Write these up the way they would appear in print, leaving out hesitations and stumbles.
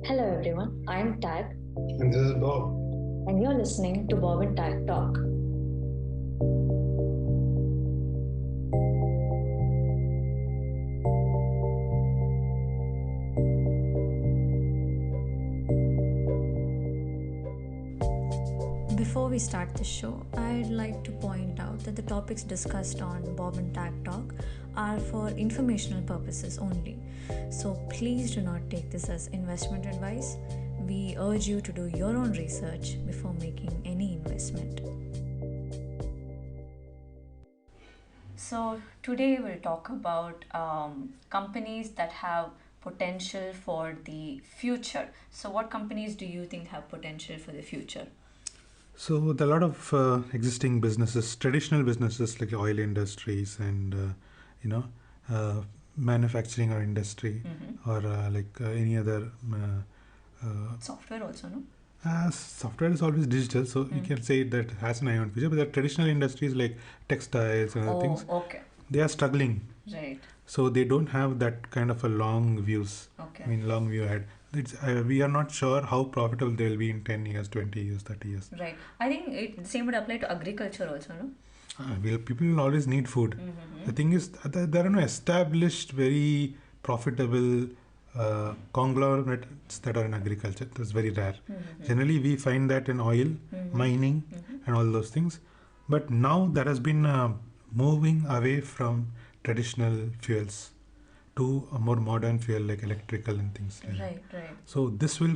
Hello everyone, I'm Tag And this is Bob. and you're listening to Bob and Tag Talk. Before we start the show, I'd like to point out that the topics discussed on Bob and Tag Talk are for informational purposes only. So please do not take this as investment advice. We urge you to do your own research before making any investment. So today we'll talk about companies that have potential for the future. So what companies do you think have potential for the future? So there are a lot of existing businesses, traditional businesses like oil industries and you know manufacturing or industry or any other Software also, no? software is always digital, so you can say that has an eye on future. But there are traditional industries like textiles and other things. Okay. They are struggling. Right. So they don't have that kind of a long views. Okay. I mean, long view ahead. We are not sure how profitable they will be in 10 years, 20 years, 30 years. Right. I think the same would apply to agriculture also, no? People will always need food. The thing is, there are no established, very profitable conglomerates that are in agriculture. That's very rare. Generally, we find that in oil, mining, and all those things. But now there has been moving away from traditional fuels to a more modern fuel like electrical and things like that. Right. So this will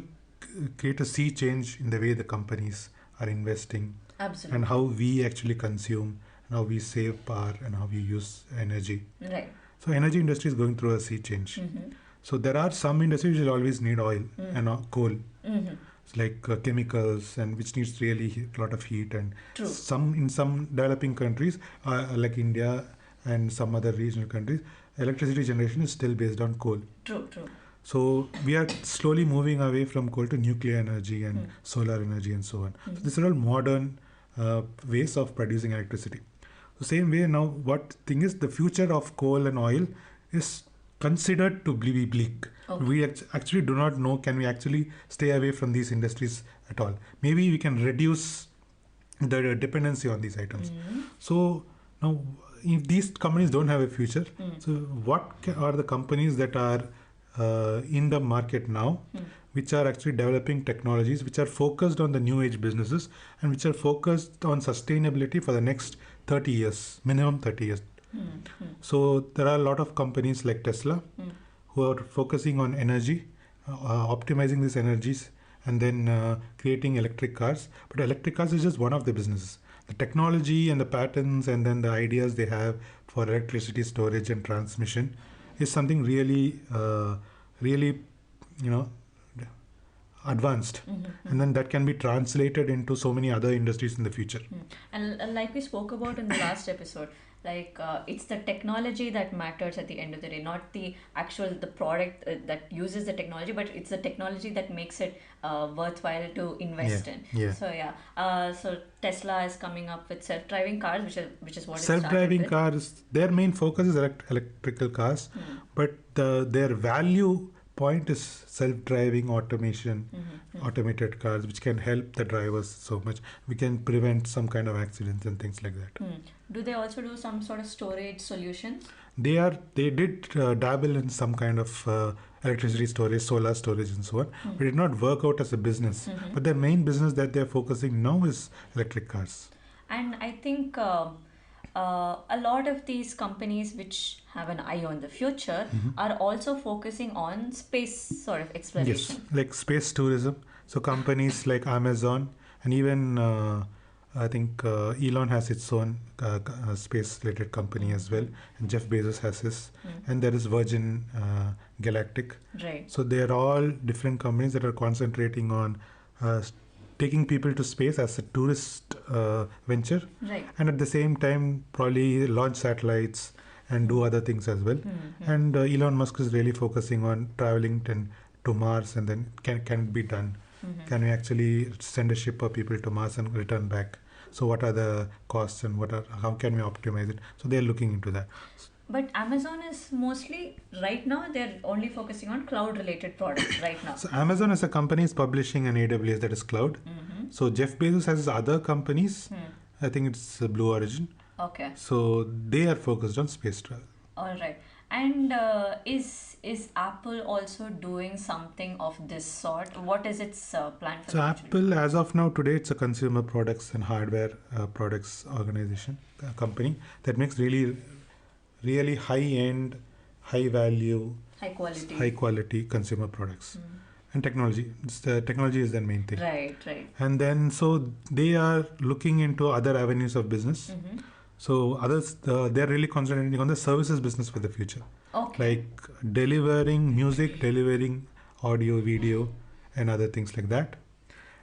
create a sea change in the way the companies are investing. Absolutely. And how we actually consume and how we save power and how we use energy. Right. So energy industry is going through a sea change. So there are some industries which will always need oil and coal. It's like chemicals and which needs really a lot of heat and True. in some developing countries like India and some other regional countries, electricity generation is still based on coal. True. So we are slowly moving away from coal to nuclear energy and solar energy and so on. So these are all modern ways of producing electricity. The same way now, what thing is the future of coal and oil is considered to be bleak. Okay. We actually do not know, can we actually stay away from these industries at all? Maybe we can reduce the dependency on these items. So now, if these companies don't have a future, so what are the companies that are in the market now, which are actually developing technologies, which are focused on the new age businesses and which are focused on sustainability for the next 30 years, minimum 30 years. So there are a lot of companies like Tesla who are focusing on energy, optimizing these energies and then creating electric cars. But electric cars is just one of the businesses. The technology and the patents and then the ideas they have for electricity storage and transmission is something really, advanced. And then that can be translated into so many other industries in the future. And like we spoke about in the last episode, it's the technology that matters at the end of the day, not the product that uses the technology, but it's the technology that makes it worthwhile to invest in. Yeah. So Tesla is coming up with self-driving cars, which is what Self-driving cars, their main focus is electrical cars, but their value point is self-driving automation, automated cars, which can help the drivers so much. We can prevent some kind of accidents and things like that. Do they also do some sort of storage solutions? They did dabble in some kind of electricity storage, solar storage and so on, but it did not work out as a business. But their main business that they're focusing now is electric cars. And I think a lot of these companies which have an eye on the future are also focusing on space sort of exploration. Yes, like space tourism. So companies like Amazon and even I think Elon has its own space-related company as well, and Jeff Bezos has his, and there is Virgin Galactic. Right. So they are all different companies that are concentrating on taking people to space as a tourist venture, Right. and at the same time probably launch satellites and do other things as well. And Elon Musk is really focusing on traveling to Mars, and then can it be done? Can we actually send a ship of people to Mars and return back? So what are the costs and how can we optimize it? So they're looking into that. But Amazon is mostly right now they're only focusing on cloud related products right now. So Amazon as a company is publishing an AWS, that is cloud. So Jeff Bezos has his other companies. I think it's Blue Origin. Okay. So they are focused on space travel. All right. And is Apple also doing something of this sort? What is its plan for So the future? Apple, as of now, today, it's a consumer products and hardware products organization, company that makes really high-end, high-value, High high-quality consumer products. And technology. The technology is the main thing. Right, right. And then, so they are looking into other avenues of business. So others, they're really concentrating on the services business for the future. Okay. Like delivering music, delivering audio, video, and other things like that.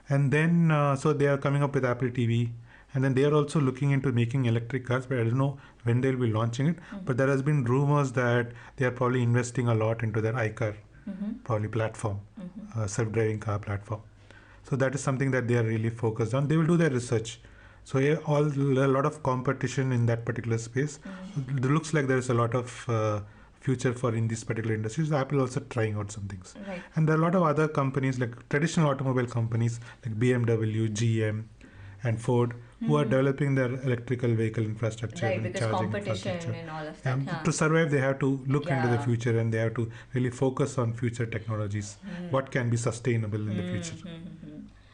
And then, so they are coming up with Apple TV. And then they are also looking into making electric cars, but I don't know when they'll be launching it. But there has been rumors that they are probably investing a lot into their iCar, probably platform, self-driving car platform. So that is something that they are really focused on. They will do their research. So a lot of competition in that particular space. It looks like there is a lot of future for in this particular industry. So Apple also trying out some things. Right. And there are a lot of other companies like traditional automobile companies like BMW, GM, and Ford who are developing their electrical vehicle infrastructure Right, and because charging competition infrastructure. and all of that. Yeah. To survive, they have to look into the Yeah. future and they have to really focus on future technologies. What can be sustainable in the future?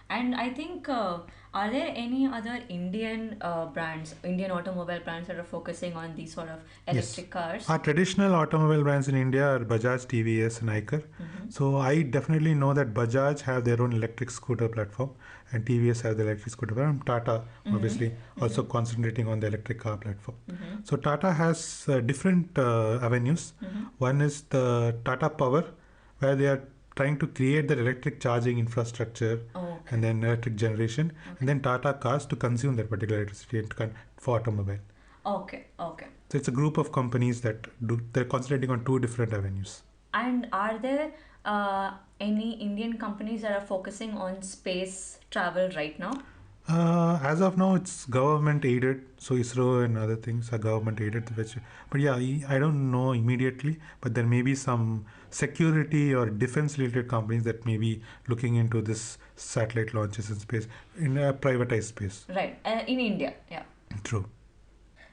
And I think, are there any other Indian brands, Indian automobile brands that are focusing on these sort of electric cars? Our traditional automobile brands in India are Bajaj, TVS, and Eicher. So I definitely know that Bajaj have their own electric scooter platform, and TVS have the electric scooter platform. Tata, obviously, also concentrating on the electric car platform. So Tata has different avenues. One is the Tata Power, where they are trying to create the electric charging infrastructure and then electric generation, and then Tata Cars to consume that particular electricity for automobile. Okay, okay. So it's a group of companies that they're concentrating on two different avenues. And are there any Indian companies that are focusing on space travel right now? As of now, it's government aided, so ISRO and other things are government aided. But yeah, I don't know immediately, but there may be some security or defense related companies that may be looking into this satellite launches in space, in a privatized space. Right, in India, yeah. True.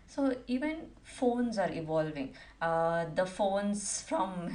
So even phones are evolving. The phones from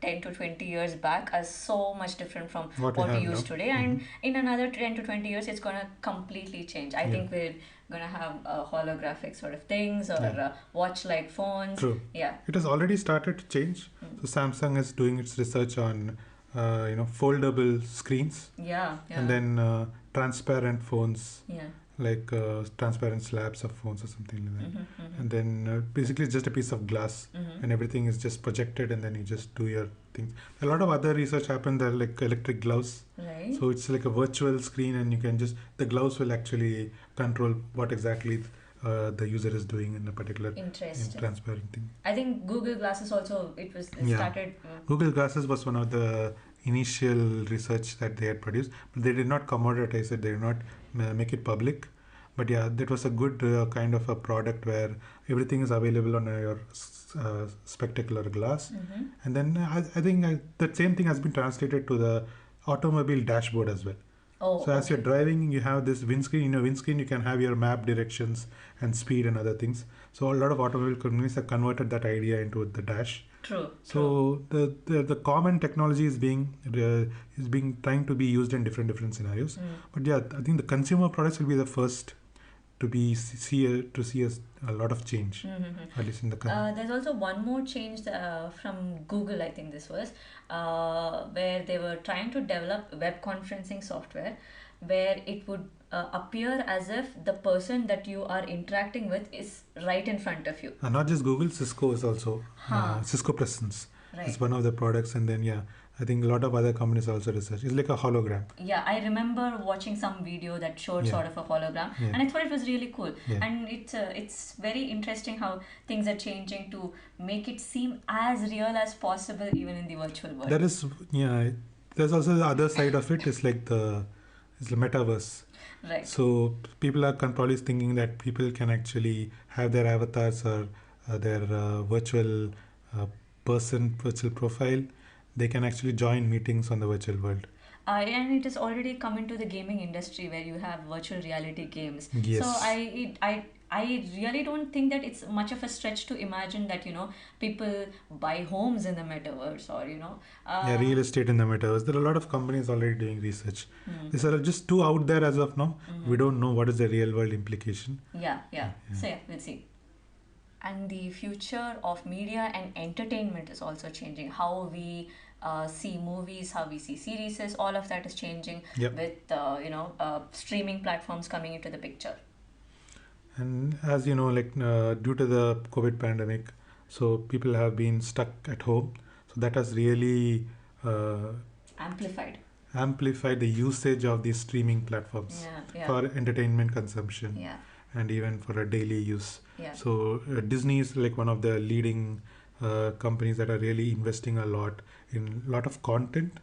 10 to 20 years back are so much different from What what we we have use now. today, and in another 10 to 20 years, it's gonna completely change. I think we're gonna have holographic sort of things or watch-like phones. True. Yeah. It has already started to change. So Samsung is doing its research on foldable screens, Yeah. Yeah. and then transparent phones, yeah. like transparent slabs of phones or something like that. And then basically it's just a piece of glass and everything is just projected and then you just do your things. A lot of other research happened there, like electric gloves. Right. So it's like a virtual screen and you can the gloves will actually control what exactly the user is doing in a particular Interesting. transparent thing. I think Google Glasses also it Yeah. started. Google Glasses was one of the initial research that they had produced, but they did not commoditize it. They did not make it public. But yeah, that was a good kind of a product where everything is available on your spectacle or glass. And then I think that same thing has been translated to the automobile dashboard as well. Oh, So as you're driving, you have this windscreen. In your windscreen, you can have your map directions and speed and other things. So a lot of automobile companies have converted that idea into the dash. True. So the common technology is being trying to be used in different scenarios. But yeah, I think the consumer products will be the first to see a lot of change, at least in the country. There's also one more change from Google, I think this was, where they were trying to develop web conferencing software where it would appear as if the person that you are interacting with is right in front of you. Not just Google, Cisco is also Cisco Presence. Right. It's one of the products, and then I think a lot of other companies also research. It's like a hologram. Yeah, I remember watching some video that showed sort of a hologram, and I thought it was really cool. Yeah. And it's very interesting how things are changing to make it seem as real as possible, even in the virtual world. There is there's also the other side of it. It's like it's the metaverse. Right. So people are probably thinking that people can actually have their avatars or their virtual virtual profile, they can actually join meetings on the virtual world. And it is already come into the gaming industry where you have virtual reality games. Yes. So I really don't think that it's much of a stretch to imagine that people buy homes in the metaverse, or Yeah, real estate in the metaverse. There are a lot of companies already doing research. These are just too out there as of now. We don't know what is the real world implication. Yeah. So yeah, we'll see. And the future of media and entertainment is also changing. How we see movies, how we see series, all of that is changing. Yep. With streaming platforms coming into the picture. And as you know, like due to the COVID pandemic, so people have been stuck at home. So that has really amplified the usage of these streaming platforms for entertainment consumption. Yeah. And even for a daily use. Yeah. So Disney is like one of the leading companies that are really investing a lot in a lot of content,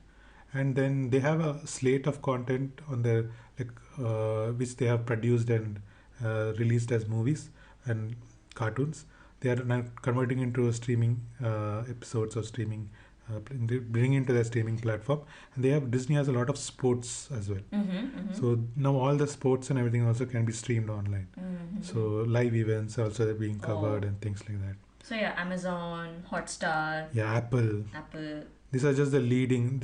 and then they have a slate of content on their which they have produced and released as movies and cartoons. They are now converting into streaming episodes or streaming. Bring into their streaming platform, and Disney has a lot of sports as well. So now all the sports and everything also can be streamed online. So live events also being covered and things like that. So yeah, Amazon, Hotstar. Yeah, Apple. These are just the leading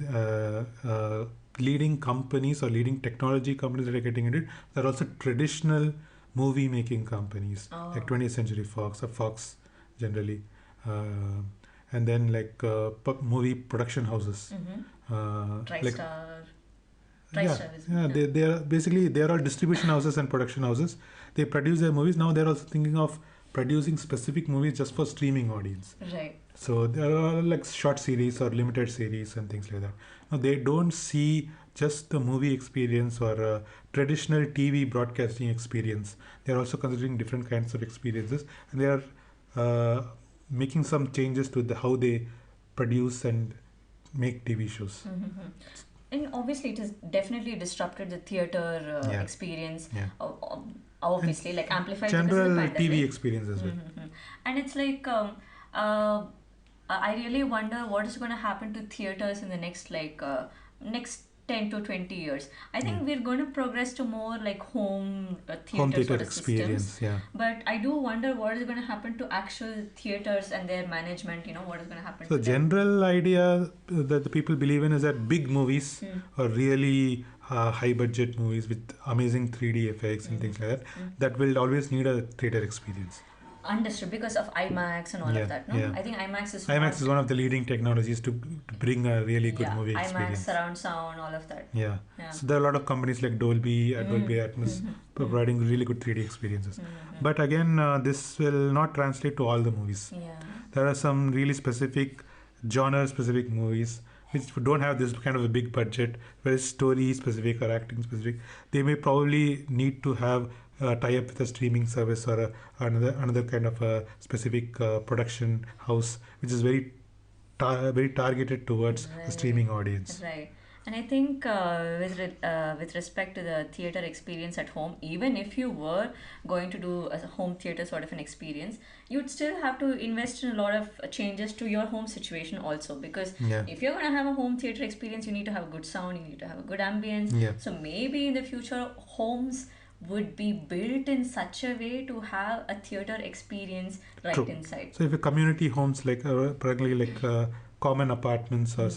companies or leading technology companies that are getting into it. There are also traditional movie making companies like 20th Century Fox or Fox generally. And then movie production houses. TriStar. They are basically they are all distribution houses and production houses. They produce their movies. Now they're also thinking of producing specific movies just for streaming audience. Right. So there are like short series or limited series and things like that. Now they don't see just the movie experience or traditional TV broadcasting experience. They are also considering different kinds of experiences, and they are making some changes to how they produce and make TV shows. And obviously it has definitely disrupted the theater experience. Obviously, and like amplified general because of the TV experience as well. And it's like I really wonder what is going to happen to theaters in the next next 10 to 20 years. I think we're going to progress to more like home theater sort of experience, systems. But I do wonder what is going to happen to actual theaters and their management, what is going to happen to them. The general idea that the people believe in is that big movies or really high budget movies with amazing 3D effects and things like that will always need a theater experience. Understood, because of IMAX and all of that, no? Yeah. I think IMAX is one of the leading technologies to bring a really good movie experience. IMAX, surround sound, all of that. Yeah. So there are a lot of companies like Dolby Atmos providing really good 3D experiences. But again, this will not translate to all the movies. There are some really specific genre-specific movies which don't have this kind of a big budget, very story-specific or acting-specific. They may probably need to have tie up with a streaming service or another kind of a specific production house, which is very targeted towards a streaming audience. Right. And I think with respect to the theater experience at home, even if you were going to do a home theater sort of an experience, you'd still have to invest in a lot of changes to your home situation also, because if you're going to have a home theater experience, you need to have good sound, you need to have a good ambience. So maybe in the future, homes would be built in such a way to have a theater experience inside. So if a community homes practically common apartments or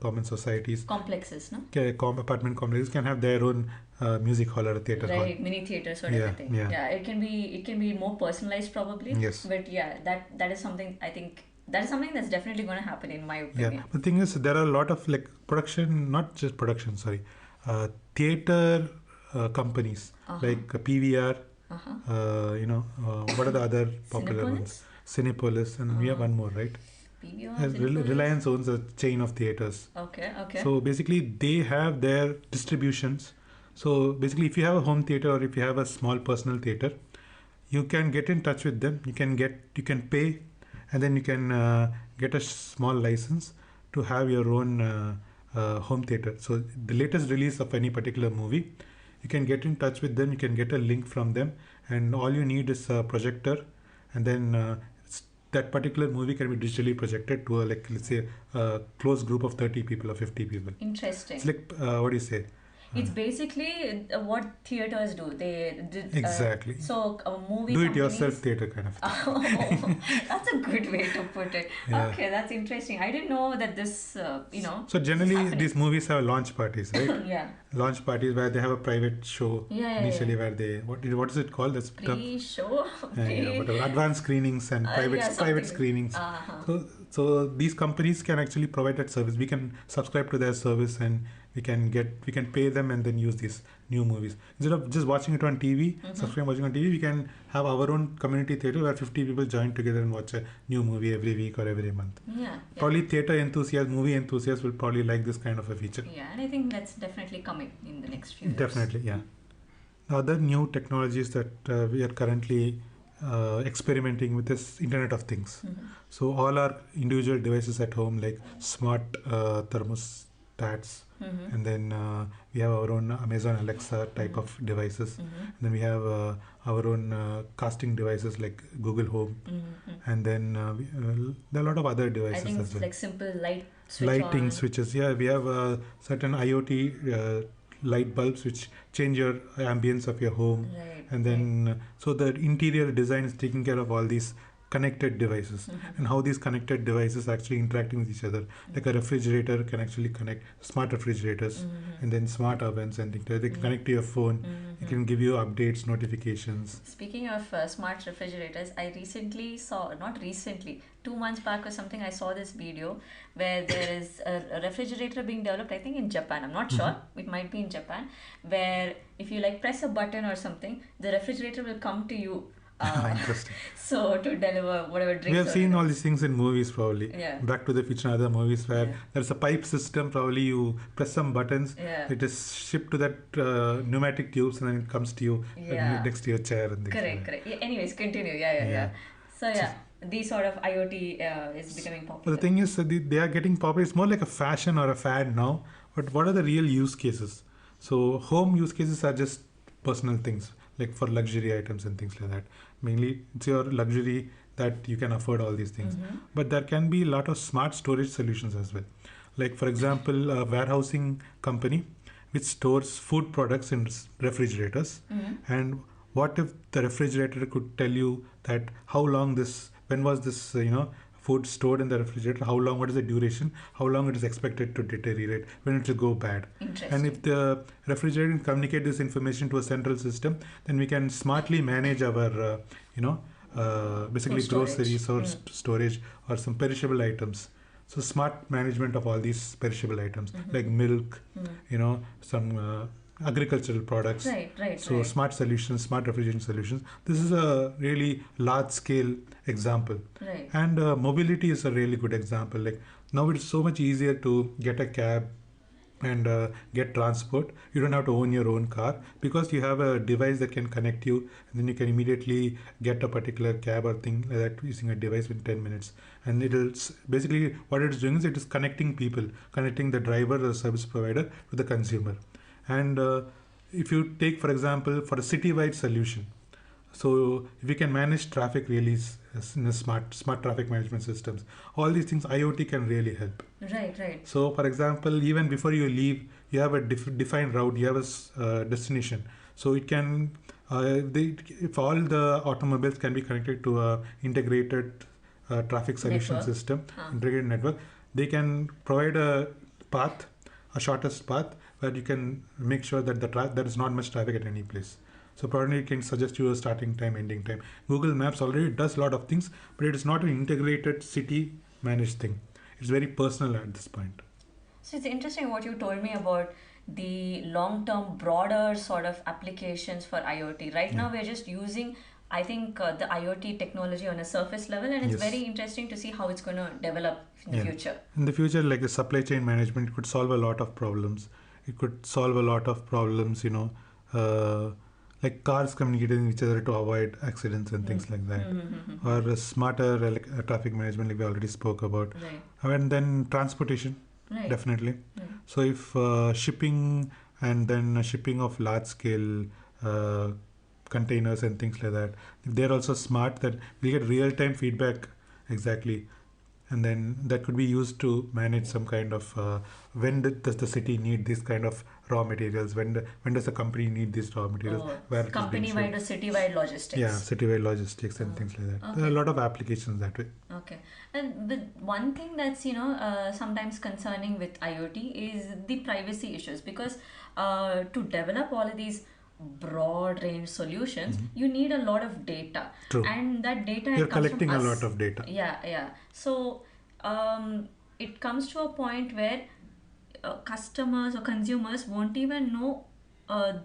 common societies, complexes, no? Apartment complexes can have their own music hall or a theater hall. Right, mini theater sort of a thing. Yeah, it can be more personalized probably. Yes. But that is something I think. That is something that's definitely going to happen in my opinion. Yeah, the thing is, there are a lot of theater companies like PVR. What are the other popular ones? Cinepolis, and we have one more, right? Reliance owns a chain of theaters. Okay. So basically, they have their distributions. So basically, if you have a home theater or if you have a small personal theater, you can get in touch with them. You can pay, and then you can get a small license to have your own home theater. So the latest release of any particular movie, you can get in touch with them. You can get a link from them, and all you need is a projector, and then that particular movie can be digitally projected to a, like, let's say, a close group of 30 people or 50 people. Interesting. It's like, what do you say? It's basically what theaters do. They did Exactly. so movie Do it companies. yourself theater kind of thing. Oh, that's a good way to put it. Yeah. Okay, that's interesting. I didn't know that this, So generally, happening. these movies have launch parties, right? Yeah. Launch parties where they have a private show Yeah, initially, where they what is it called? That's Pre-show. whatever, advanced screenings and private yeah, private something. screenings. Uh-huh. So these companies can actually provide that service. We can subscribe to their service, and we can pay them and then use these new movies instead of just watching it on TV. Subscribe watching on TV. We can have our own community theater where 50 people join together and watch a new movie every week or every month. Yeah. Probably theater enthusiasts, movie enthusiasts will probably like this kind of a feature. Yeah, and I think that's definitely coming in the next few years. Definitely, yeah. Other new technologies that we are currently experimenting with is Internet of Things. So all our individual devices at home, like smart thermostats, and then we have our own Amazon Alexa type of devices. And then we have our own casting devices like Google Home, and then there are a lot of other devices I think as it's well. like simple switch Lighting on. switches, yeah. We have certain IoT light bulbs which change your ambience of your home. Right. And then so the interior design is taking care of all these connected devices and how these connected devices actually interacting with each other. Like a refrigerator can actually connect, smart refrigerators, and then smart ovens and things like that. They can connect to your phone. It can give you updates, notifications. Speaking of smart refrigerators, I recently saw, not recently, 2 months back or something, I saw this video where there is a refrigerator being developed, I think in Japan, I'm not sure, it might be in Japan, where if you like press a button or something, the refrigerator will come to you. Interesting. So to deliver whatever drinks. We have seen all these things in movies probably. Yeah. Back to the Future and other movies where there's a pipe system, probably you press some buttons, it is shipped to that pneumatic tubes and then it comes to you next to your chair and things. Correct. Yeah, anyways, continue. Yeah. So these sort of IoT is becoming popular. But the thing is that they are getting popular. It's more like a fashion or a fad now. But what are the real use cases? So home use cases are just personal things, like for luxury items and things like that. Mainly, it's your luxury that you can afford all these things. But there can be a lot of smart storage solutions as well. Like, for example, a warehousing company which stores food products in refrigerators. And what if the refrigerator could tell you that when was this, food stored in the refrigerator, how long, what is the duration, how long it is expected to deteriorate, when it will go bad. And if the refrigerator can communicate this information to a central system, then we can smartly manage our, basically groceries or storage or some perishable items. So smart management of all these perishable items like milk, some agricultural products. So smart solutions, smart refrigeration solutions. This is a really large scale example. And mobility is a really good example. Like now it's so much easier to get a cab and get transport. You don't have to own your own car because you have a device that can connect you, and then you can immediately get a particular cab or thing like that using a device within 10 minutes. And it'll basically what it's doing is it is connecting people, connecting the driver or the service provider to the consumer. And if you take, for example, for a citywide solution, so if you can manage traffic really in a smart traffic management systems, all these things IoT can really help. Right. So, for example, even before you leave, you have a defined route, you have a destination. So it can, if all the automobiles can be connected to a integrated traffic solution system, integrated network, they can provide a path, a shortest path, where you can make sure that there is not much traffic at any place. So probably it can suggest you a starting time, ending time. Google Maps already does a lot of things, but it is not an integrated city managed thing. It's very personal at this point. So it's interesting what you told me about the long-term, broader sort of applications for IoT. Right now we're just using, I think, the IoT technology on a surface level, and it's very interesting to see how it's going to develop in the future. In the future, like the supply chain management could solve a lot of problems. It could solve a lot of problems, like cars communicating with each other to avoid accidents and things like that. Or smarter traffic management, like we already spoke about. And then transportation, definitely. So if shipping and then shipping of large scale containers and things like that, if they're also smart, that we get real-time feedback Exactly. And then that could be used to manage some kind of does the city need this kind of raw materials, when does the company need these raw materials, where it is being Company-wide shipped. or city-wide logistics. Yeah, citywide logistics and things like that. There are a Okay. lot of applications that way. Okay. And the one thing that's, sometimes concerning with IoT is the privacy issues, because to develop all of these broad range solutions, you need a lot of data. True. And that data, You're it comes from collecting a us. lot of data. Yeah, yeah. So it comes to a point where customers or consumers won't even know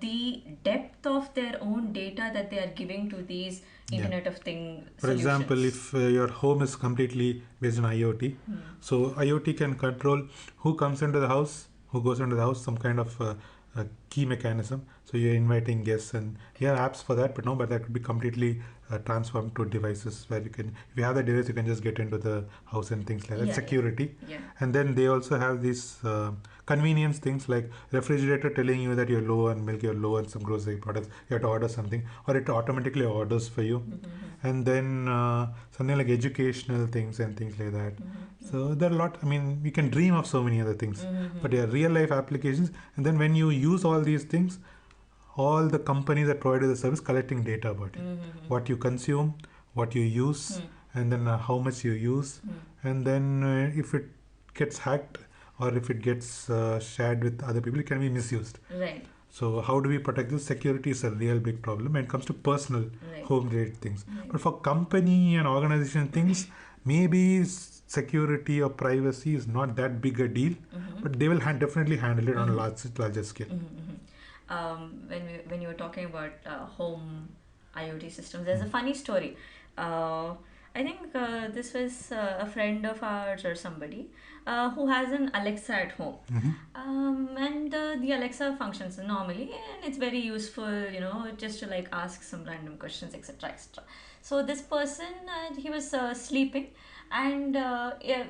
the depth of their own data that they are giving to these Yeah. Internet of Things For solutions. example, if your home is completely based on IoT, so IoT can control who comes into the house, who goes into the house, some kind of a key mechanism. So you're inviting guests, and you have apps for that, but that could be completely transformed to devices where you can, if you have the device, you can just get into the house and things like that. Yeah, Security. yeah. And then they also have these convenience things like refrigerator telling you that you're low on milk, you're low on some grocery products, you have to order something, or it automatically orders for you. And then something like educational things and things like that. So there are a lot, you can dream of so many other things, but they are real life applications. And then when you use all these things, all the companies that provide you the service collecting data about you, what you consume, what you use, and then how much you use, and then if it gets hacked or if it gets shared with other people, it can be misused. Right. So how do we protect this? Security is a real big problem when it comes to personal Right. home related things. Right. But for company and organization things, maybe security or privacy is not that big a deal, but they will definitely handle it on a larger scale. When you were talking about home IoT systems, there's a funny story. I think this was a friend of ours or somebody who has an Alexa at home. And the Alexa functions normally, and it's very useful, just to like ask some random questions, etc., etc. So this person, he was sleeping, and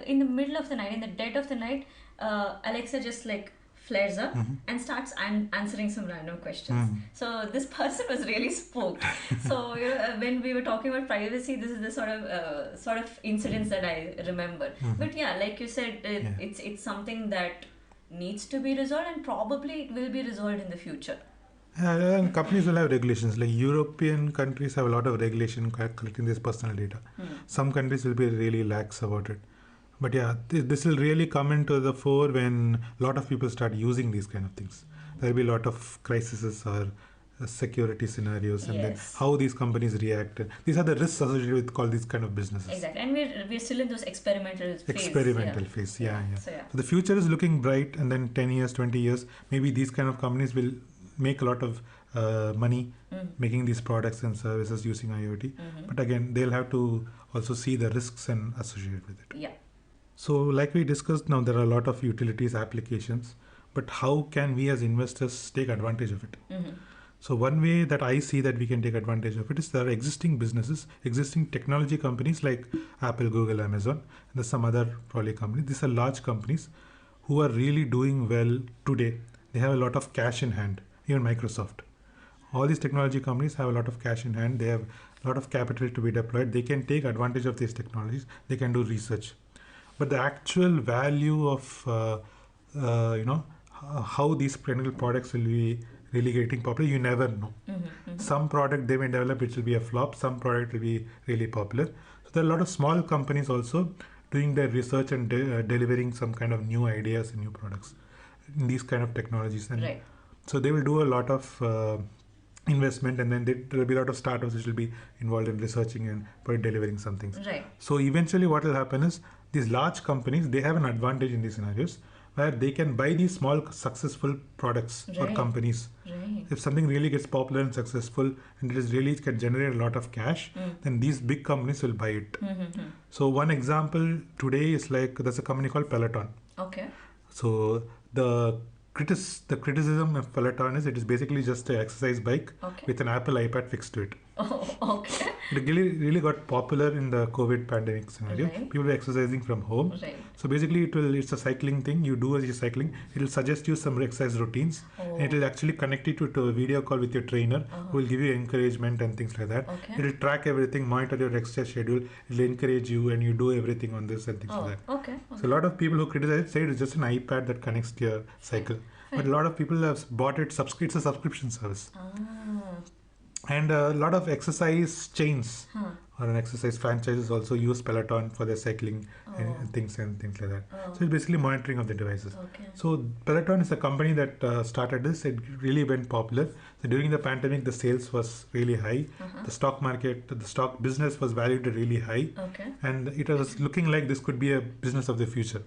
in the middle of the night, in the dead of the night, Alexa just like flares up and starts answering some random questions. So this person was really spooked. So when we were talking about privacy, this is the sort of incidents that I remember. But yeah, like you said, it's something that needs to be resolved, and probably it will be resolved in the future. And companies will have regulations. Like European countries have a lot of regulation collecting this personal data. Some countries will be really lax about it. But yeah, this will really come into the fore when a lot of people start using these kind of things. There will be a lot of crises or security scenarios, and then Yes. how these companies react. These are the risks associated with all these kind of businesses. Exactly, and we're still in those experimental phase. Experimental phase, yeah. So yeah. So the future is looking bright, and then 10 years, 20 years, maybe these kind of companies will make a lot of money making these products and services using IoT. But again, they'll have to also see the risks and associated with it. Yeah. So like we discussed, now there are a lot of utilities applications, but how can we as investors take advantage of it? So one way that I see that we can take advantage of it is there are existing businesses, existing technology companies like Apple, Google, Amazon, and there's some other probably companies. These are large companies who are really doing well today. They have a lot of cash in hand, even Microsoft. All these technology companies have a lot of cash in hand. They have a lot of capital to be deployed. They can take advantage of these technologies. They can do research. But the actual value of how these clinical products will be really getting popular, you never know. Some product they may develop which will be a flop, some product will be really popular. So there are a lot of small companies also doing their research and delivering some kind of new ideas and new products in these kind of technologies. And Right. so they will do a lot of investment, and then there will be a lot of startups which will be involved in researching and delivering some things. Right. So eventually what will happen is these large companies, they have an advantage in these scenarios where they can buy these small successful products or Right. companies. Right. If something really gets popular and successful and it can generate a lot of cash, then these big companies will buy it. So one example today is like there's a company called Peloton. Okay. So the criticism of Peloton is it is basically just an exercise bike Okay. with an Apple iPad fixed to it. Oh, okay. It really got popular in the COVID pandemic scenario. Right. People were exercising from home. Right. So basically, it's a cycling thing. You do as you're cycling, it'll suggest you some exercise routines, Oh. and it'll actually connect you to a video call with your trainer, who will give you encouragement and things like that. Okay. It'll track everything, monitor your exercise schedule. It'll encourage you, and you do everything on this and things Oh, like that. okay. So a lot of people who criticize it say it's just an iPad that connects to your cycle. But a lot of people have bought it. It's a subscription service. And a lot of exercise chains or an exercise franchises also use Peloton for their cycling and things like that. So it's basically monitoring of the devices. Okay. So Peloton is a company that started this. It really went popular. So during the pandemic, the sales was really high. The stock market, the stock business was valued really high. Okay. And it was looking like this could be a business of the future.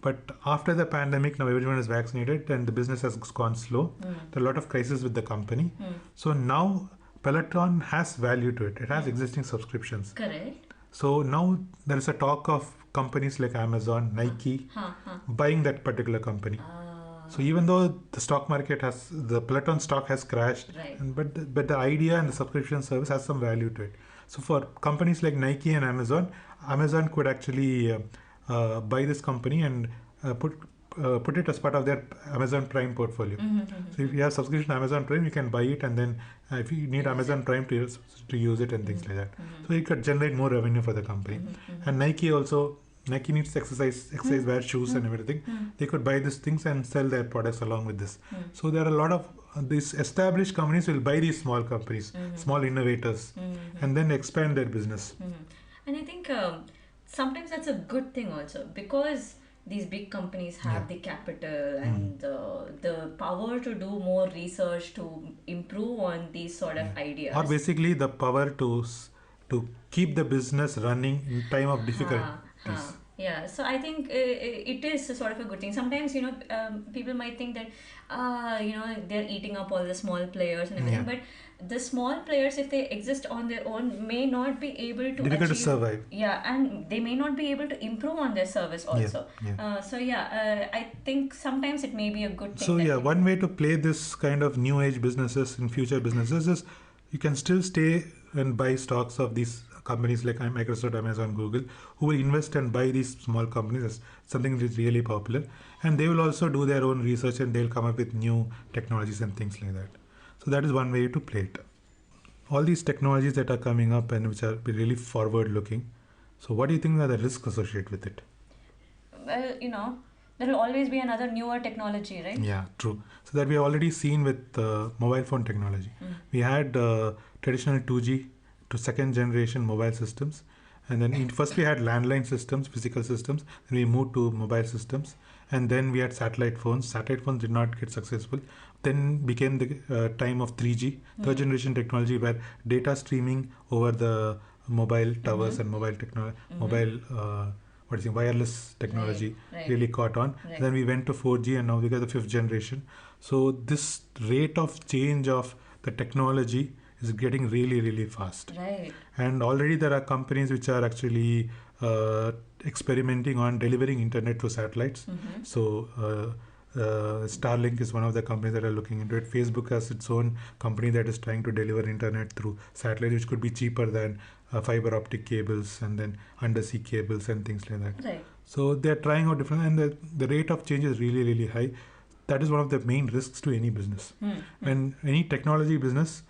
But after the pandemic, now everyone is vaccinated and the business has gone slow. There are a lot of crises with the company. So now Peloton has value to it. It has existing subscriptions. Correct. So now there is a talk of companies like Amazon, Nike buying that particular company. So even though the Peloton stock has crashed, Right. but the idea and the subscription service has some value to it. So for companies like Nike and Amazon could actually buy this company and put it as part of their Amazon Prime portfolio. So if you have subscription to Amazon Prime, you can buy it, and then if you need Amazon Prime to use it and things like that. So it could generate more revenue for the company. And Nike needs exercise wear, shoes and everything. They could buy these things and sell their products along with this. So there are a lot of these established companies will buy these small companies, small innovators, and then expand their business. And I think sometimes that's a good thing also, because these big companies have the capital and the power to do more research to improve on these sort of ideas. Or basically the power to keep the business running in time of difficulties. Yeah, so I think it is a sort of a good thing. Sometimes, people might think that, they're eating up all the small players and everything, but the small players, if they exist on their own, may not be able to Difficult to survive. Yeah, and they may not be able to improve on their service also. I think sometimes it may be a good thing. So one way to play this kind of new age businesses in future businesses is you can still stay and buy stocks of these companies like Microsoft, Amazon, Google, who will invest and buy these small companies as something that is really popular. And they will also do their own research and they'll come up with new technologies and things like that. So that is one way to play it. All these technologies that are coming up and which are really forward looking. So what do you think are the risks associated with it? Well, there will always be another newer technology, right? Yeah, true. So that we have already seen with mobile phone technology. We had traditional 2G to second generation mobile systems, and then first we had landline systems, physical systems, then we moved to mobile systems, and then we had satellite phones. Satellite phones did not get successful. Then became the time of 3G, third generation technology, where data streaming over the mobile towers and wireless technology really caught on. Right. Then we went to 4G, and now we got the fifth generation. So this rate of change of the technology is getting really, really fast. Right. And already there are companies which are actually experimenting on delivering internet through satellites. So Starlink is one of the companies that are looking into it. Facebook has its own company that is trying to deliver internet through satellite, which could be cheaper than fiber optic cables and then undersea cables and things like that. Right. So they're trying out different, and the rate of change is really, really high. That is one of the main risks to any business. And any technology business,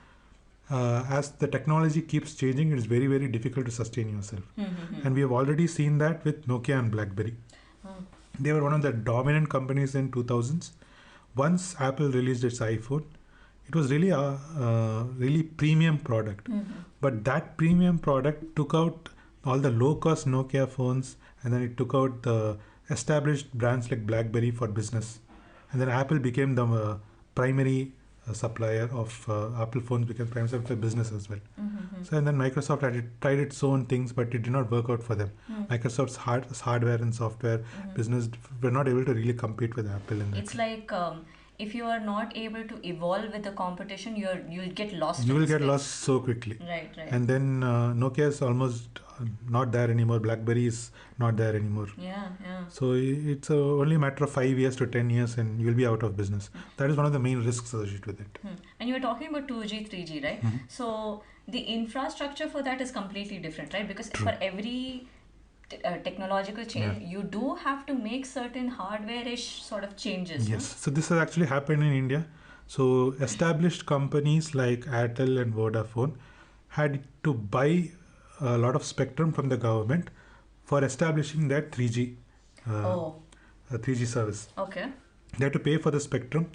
as the technology keeps changing, it is very, very difficult to sustain yourself. And we have already seen that with Nokia and BlackBerry. They were one of the dominant companies in 2000s. Once Apple released its iPhone, it was really a really premium product. But that premium product took out all the low-cost Nokia phones, and then it took out the established brands like BlackBerry for business. And then Apple became the primary supplier of Apple phones, became primary supplier for business as well. So and then Microsoft tried its own things, but it did not work out for them. Microsoft's hardware and software business were not able to really compete with Apple in that. It's like if you are not able to evolve with the competition, you'll get lost. You in will the get space. lost so quickly. Right, right. And then Nokia is almost not there anymore. BlackBerry is not there anymore. Yeah, yeah. So it's only a matter of 5 years to 10 years and you'll be out of business. That is one of the main risks associated with it. And you were talking about 2G, 3G, right? So the infrastructure for that is completely different, right? Because for every technological change, you do have to make certain hardware-ish sort of changes. Yes. So this has actually happened in India. So established companies like Airtel and Vodafone had to buy a lot of spectrum from the government for establishing that 3G, 3G service. Okay. They had to pay for the spectrum,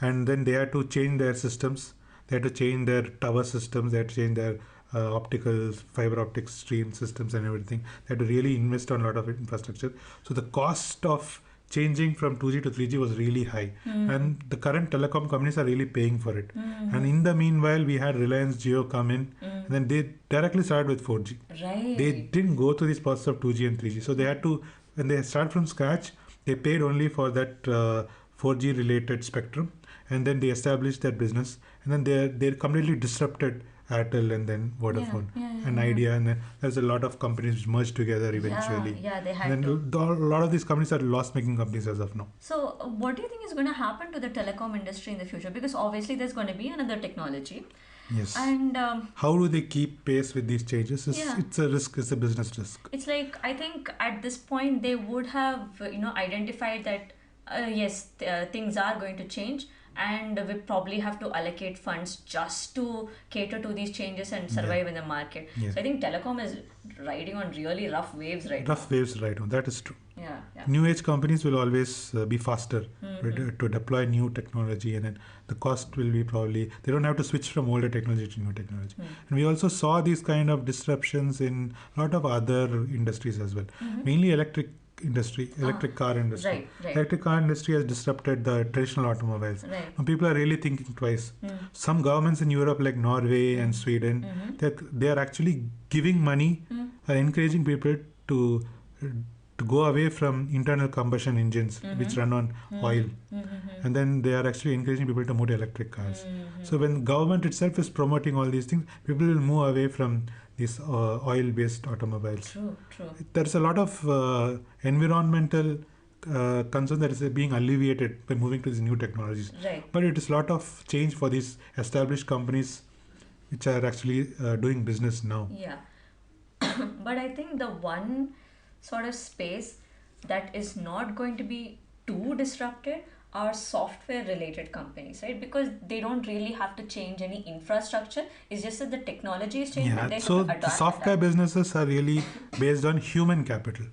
and then they had to change their systems. They had to change their tower systems. They had to change their optical fiber optic stream systems and everything. They had to really invest on a lot of infrastructure. So the cost of changing from 2G to 3G was really high, and the current telecom companies are really paying for it. And in the meanwhile, we had Reliance Jio come in, and then they directly started with 4G. Right. They didn't go through this process of 2G and 3G, so they had to, when they start from scratch, they paid only for that 4G related spectrum, and then they established their business, and then they completely disrupted Airtel and then Vodafone and Idea, and then there's a lot of companies which merged together eventually. Yeah, they had And to. then a lot of these companies are loss-making companies as of now. So, what do you think is going to happen to the telecom industry in the future? Because obviously, there's going to be another technology. Yes. And how do they keep pace with these changes? Yeah. It's a risk. It's a business risk. it's like, I think at this point, they would have, identified that, yes, things are going to change. And we probably have to allocate funds just to cater to these changes and survive in the market. Yeah. So I think telecom is riding on really rough waves right Rough waves right now. That is true. now. Yeah. New age companies will always be faster to deploy new technology, and then the cost will be probably, they don't have to switch from older technology to new technology. And we also saw these kind of disruptions in a lot of other industries as well, mainly electric car industry. Right. Electric car industry has disrupted the traditional automobiles. Right. Now people are really thinking twice. Some governments in Europe like Norway and Sweden, they are actually giving money and encouraging people to go away from internal combustion engines which run on oil, and then they are actually encouraging people to move to electric cars. So when government itself is promoting all these things, people will move away from these oil-based automobiles. True. There's a lot of environmental concern that is being alleviated by moving to these new technologies. Right. But it is a lot of change for these established companies which are actually doing business now. Yeah. But I think the one sort of space that is not going to be too disrupted are software related companies, right? Because they don't really have to change any infrastructure. It's just that the technology is changing. Yeah, They so have to the adapt. software businesses are really based on human capital.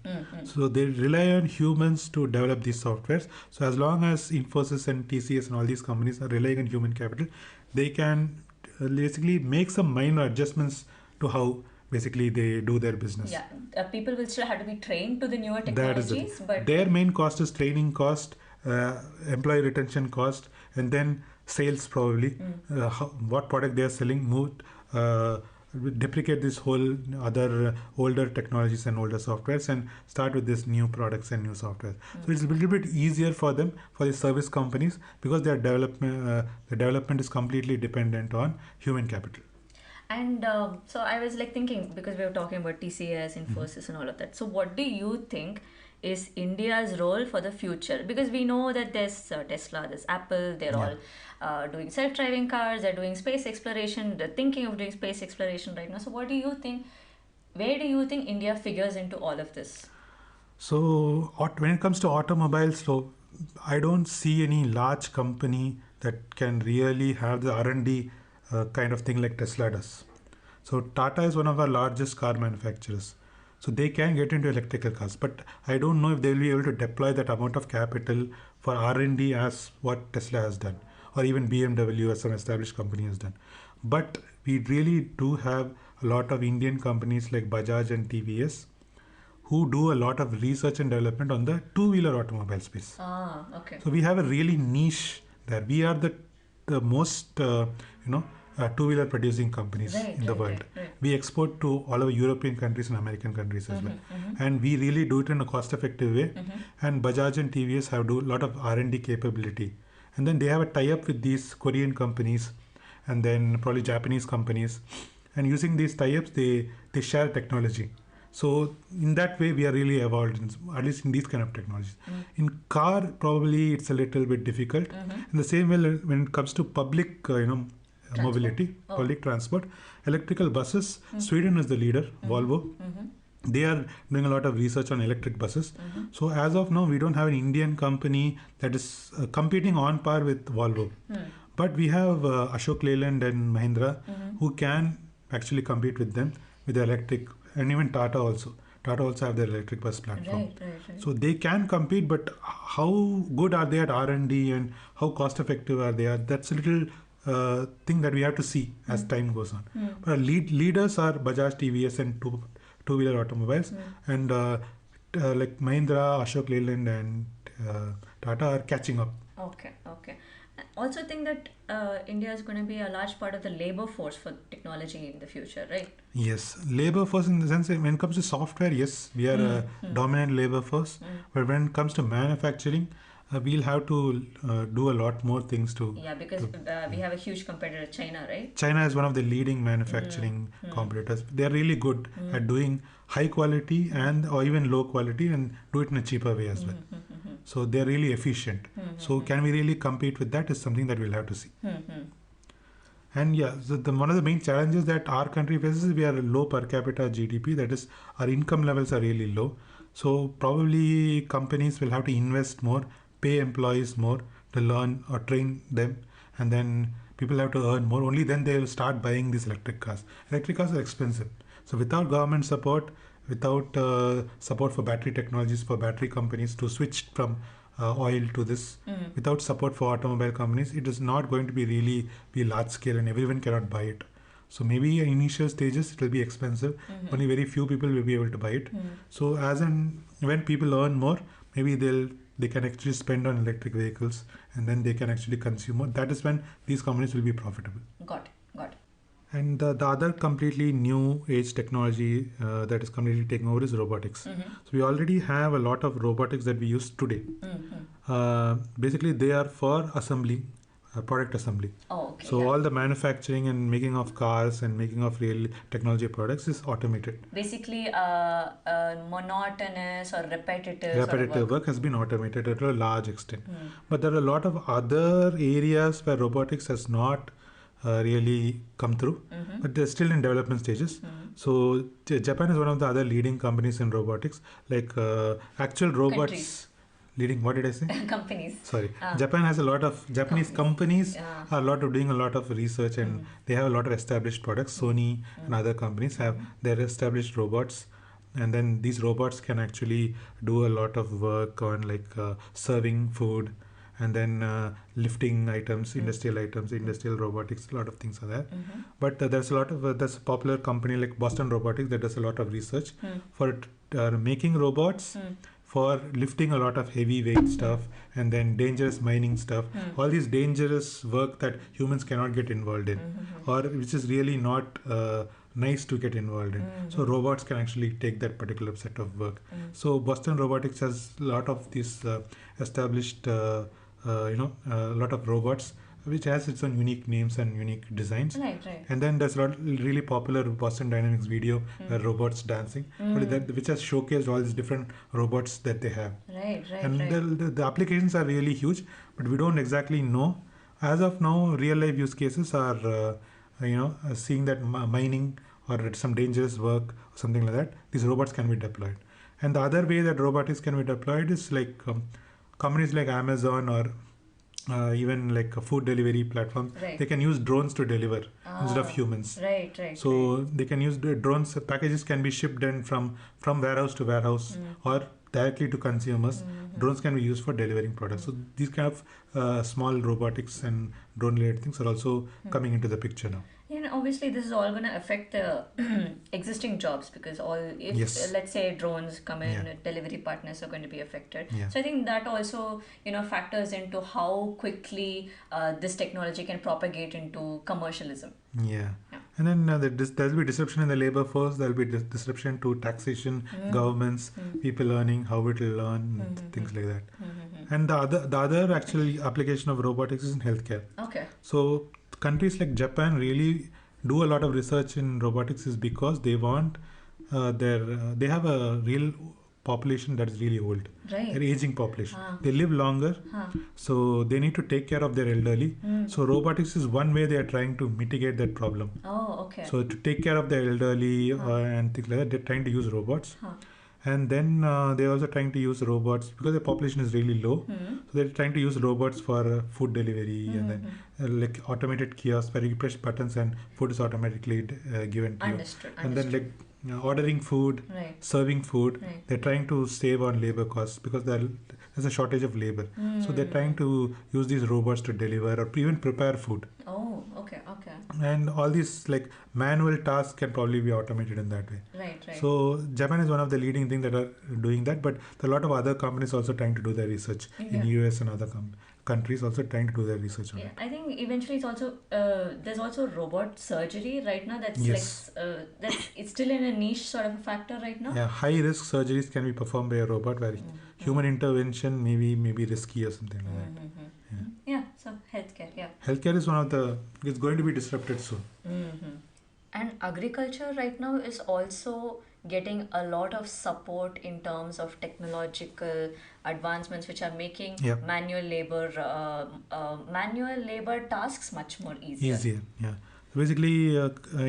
So they rely on humans to develop these softwares. So as long as Infosys and TCS and all these companies are relying on human capital, they can basically make some minor adjustments to how basically they do their business. Yeah, people will still have to be trained to the newer That is technologies, it. but Their main cost is training cost, employee retention cost, and then sales probably. What product they are selling, deprecate this whole other older technologies and older softwares and start with this new products and new software. So it's a little bit easier for them, for the service companies, because their development, the development is completely dependent on human capital. And so I was like thinking, because we were talking about TCS, Infosys, and all of that. So what do you think is India's role for the future? Because we know that there's Tesla, there's Apple, they're all doing self-driving cars, they're doing space exploration, they're thinking of doing space exploration right now. So what do you think, where do you think India figures into all of this? So when it comes to automobiles, so I don't see any large company that can really have the R&D kind of thing like Tesla does. So Tata is one of our largest car manufacturers. So they can get into electrical cars, but I don't know if they will be able to deploy that amount of capital for R&D as what Tesla has done, or even BMW as an established company has done. But we really do have a lot of Indian companies like Bajaj and TVS who do a lot of research and development on the two-wheeler automobile space. Okay. So we have a really niche there. We are the most two-wheeler producing companies in the world. Right. We export to all over European countries and American countries as well. And we really do it in a cost-effective way. And Bajaj and TVS have do a lot of R&D capability. and then they have a tie-up with these Korean companies, and then probably Japanese companies, and using these tie-ups, they share technology. So in that way, we are really evolved, at least in these kind of technologies. In car, probably it's a little bit difficult. In the same way, when it comes to public, mobility, public transport, electrical buses. Sweden is the leader, Volvo. They are doing a lot of research on electric buses. So as of now, we don't have an Indian company that is competing on par with Volvo. But we have Ashok Leyland and Mahindra who can actually compete with them with the electric, and even Tata also. Tata also have their electric bus platform. Right. So they can compete, but how good are they at R&D and how cost effective are they? That's a little thing that we have to see as time goes on. But leaders are Bajaj, TVS, and two-wheeler automobiles, and like Mahindra, Ashok Leyland, and Tata are catching up. Okay. I also think that India is going to be a large part of the labor force for technology in the future, right? Yes, labor force in the sense that when it comes to software, yes, we are a dominant labor force. But when it comes to manufacturing, we'll have to do a lot more things to. Yeah, because we have a huge competitor, China, right? China is one of the leading manufacturing competitors. They are really good at doing high quality or even low quality, and do it in a cheaper way as well. So they're really efficient. So can we really compete with that is something that we'll have to see. And yeah, so one of the main challenges that our country faces is we are low per capita GDP. That is, our income levels are really low. So probably companies will have to invest more, pay employees more to learn or train them, and then people have to earn more. Only then they will start buying these electric cars. Electric cars are expensive. So without government support, without support for battery technologies, for battery companies to switch from oil to this, without support for automobile companies, it is not going to be large scale, and everyone cannot buy it. So maybe in initial stages it will be expensive. Only very few people will be able to buy it. So when people earn more, maybe they can actually spend on electric vehicles, and then they can actually consume more. That is when these companies will be profitable. Got it. And the other completely new age technology that is completely taking over is robotics. So we already have a lot of robotics that we use today. Basically, they are for assembly, product assembly. Oh, okay. So all the manufacturing and making of cars and making of real technology products is automated. Basically, monotonous or repetitive work has been automated to a large extent. But there are a lot of other areas where robotics has not really come through, but they're still in development stages. So Japan is one of the other leading companies in robotics, like actual robots. Countries. Leading, what did I say? Companies. Sorry. Japan has a lot of Japanese companies are doing a lot of research, and they have a lot of established products. Sony and other companies have their established robots, and then these robots can actually do a lot of work on like serving food, and then lifting items, industrial robotics, a lot of things are there. But there's a lot of there's a popular company like Boston Robotics that does a lot of research for making robots for lifting a lot of heavyweight stuff, and then dangerous mining stuff, all these dangerous work that humans cannot get involved in, or which is really not nice to get involved in. So robots can actually take that particular set of work. So Boston Robotics has a lot of these established a lot of robots which has its own unique names and unique designs. Right. And then there's a lot really popular Boston Dynamics video where robots dancing, which has showcased all these different robots that they have. Right. The applications are really huge, but we don't exactly know. As of now, real life use cases are, seeing that mining or some dangerous work or something like that, these robots can be deployed. And the other way that robotics can be deployed is like companies like Amazon or even like food delivery platforms, they can use drones to deliver instead of humans. Right. So they can use the drones. Packages can be shipped in from warehouse to warehouse or directly to consumers. Drones can be used for delivering products. So these kind of small robotics and drone related things are also coming into the picture now. And obviously this is all going to affect the existing jobs, because let's say drones come in, delivery partners are going to be affected. So I think that also factors into how quickly this technology can propagate into commercialism. And then there'll be disruption in the labor force, there'll be disruption to taxation, governments, people learning how it will learn, things like that. And the other actually application of robotics is in healthcare. Okay. So countries like Japan really do a lot of research in robotics is because they want they have a real population that is really old. Right. They're aging population. Huh. They live longer, Huh. so they need to take care of their elderly. So robotics is one way they are trying to mitigate that problem. Oh, okay. So to take care of the elderly Huh. and things like that, they're trying to use robots. Huh. And then they're also trying to use robots because the population is really low. So they're trying to use robots for food delivery and then like automated kiosks where you press buttons and food is automatically given to you. Understood. And then like ordering food, Right. serving food. Right. They're trying to save on labor costs because there's a shortage of labor. So they're trying to use these robots to deliver or even prepare food. Oh, okay, okay. And all these like manual tasks can probably be automated in that way. Right, right. So Japan is one of the leading things that are doing that, but there are a lot of other companies also trying to do their research in US and other countries also trying to do their research on Yeah, it. I think eventually it's also there's also robot surgery right now that's Yes. like it's still in a niche sort of a factor right now. Yeah, high risk surgeries can be performed by a robot where human intervention maybe risky or something like that. Yeah, so healthcare, yeah. Healthcare is it's going to be disrupted soon. And agriculture right now is also getting a lot of support in terms of technological advancements which are making Yeah. manual labor tasks much more easier. Easier, yeah. So basically,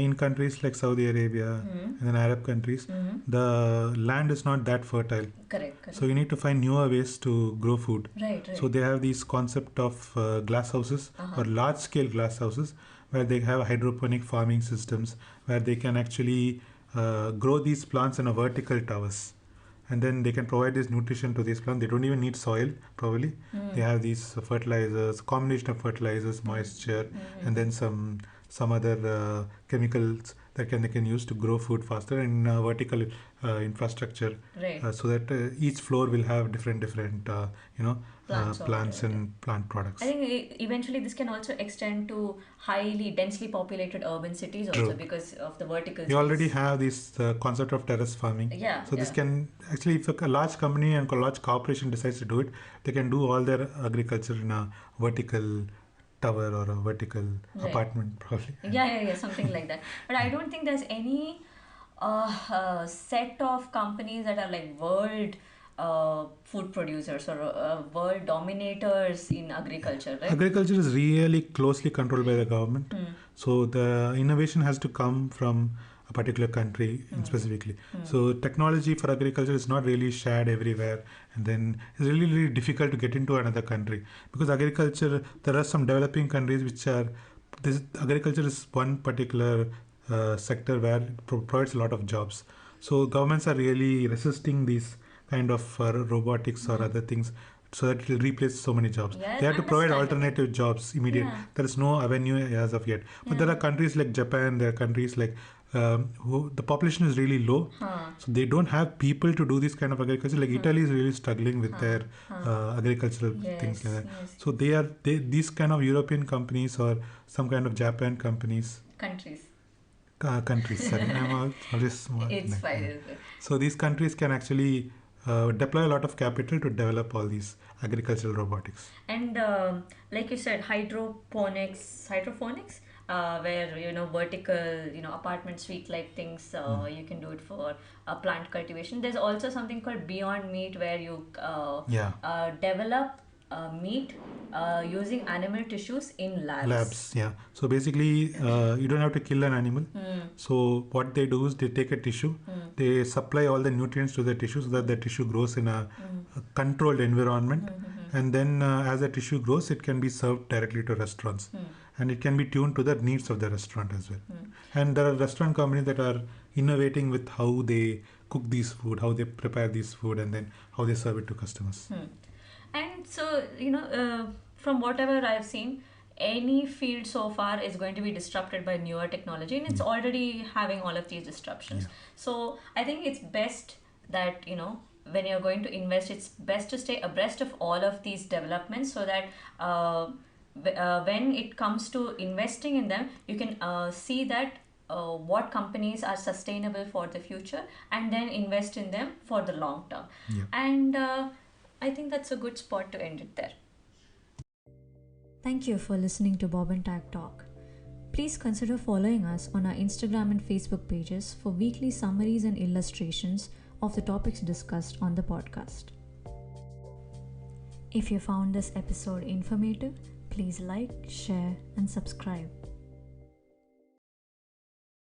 in countries like Saudi Arabia and then Arab countries, the land is not that fertile. Correct. So you need to find newer ways to grow food. Right. So they have these concept of glass houses or large scale glass houses where they have hydroponic farming systems where they can actually grow these plants in a vertical towers. And then they can provide this nutrition to these plants. They don't even need soil, probably. They have these fertilizers, combination of fertilizers, moisture, and then some other chemicals that they can use to grow food faster in vertical infrastructure. Right. So that each floor will have different Plants and plant products. I think eventually this can also extend to highly densely populated urban cities also True. because of the vertical You already space. have this concept of terrace farming. Yeah. So this yeah. can actually, if a large company and a large corporation decides to do it, they can do all their agriculture in a vertical tower or a vertical Right. apartment, probably. Yeah, something like that. But I don't think there's any set of companies that are like world food producers or world dominators in agriculture, right? Agriculture is really closely controlled by the government. So the innovation has to come from a particular country specifically. So technology for agriculture is not really shared everywhere, and then it's really difficult to get into another country because agriculture. There are some developing countries which are this agriculture is one particular sector where it provides a lot of jobs. So governments are really resisting these kind of robotics or other things so that it will replace so many jobs. Yeah, They have to provide understandable. alternative jobs immediate. Yeah. There is no avenue as of yet. But there are countries like Japan, there are countries like who the population is really low. So they don't have people to do this kind of agriculture. Like Italy is really struggling with their agricultural things like that. Yes. So these kind of European companies or some kind of Japan companies, countries. Sorry, I'm always small. It's fine. So these countries can actually deploy a lot of capital to develop all these agricultural robotics. And like you said, hydroponics, where vertical, apartment suite like things, you can do it for plant cultivation. There's also something called Beyond Meat where you develop meat using animal tissues in labs. Yeah. So basically, you don't have to kill an animal. So what they do is they take a tissue, they supply all the nutrients to the tissue so that the tissue grows in a controlled environment. And then as the tissue grows, it can be served directly to restaurants. And it can be tuned to the needs of the restaurant as well. And there are restaurant companies that are innovating with how they cook these food, how they prepare these food, and then how they serve it to customers. And so, from whatever I've seen, any field so far is going to be disrupted by newer technology, and it's already having all of these disruptions. So I think it's best that, when you're going to invest, it's best to stay abreast of all of these developments so that when it comes to investing in them, you can see that what companies are sustainable for the future and then invest in them for the long term. Yeah. And I think that's a good spot to end it there. Thank you for listening to Bob and Tag Talk. Please consider following us on our Instagram and Facebook pages for weekly summaries and illustrations of the topics discussed on the podcast. If you found this episode informative, please like, share, and subscribe.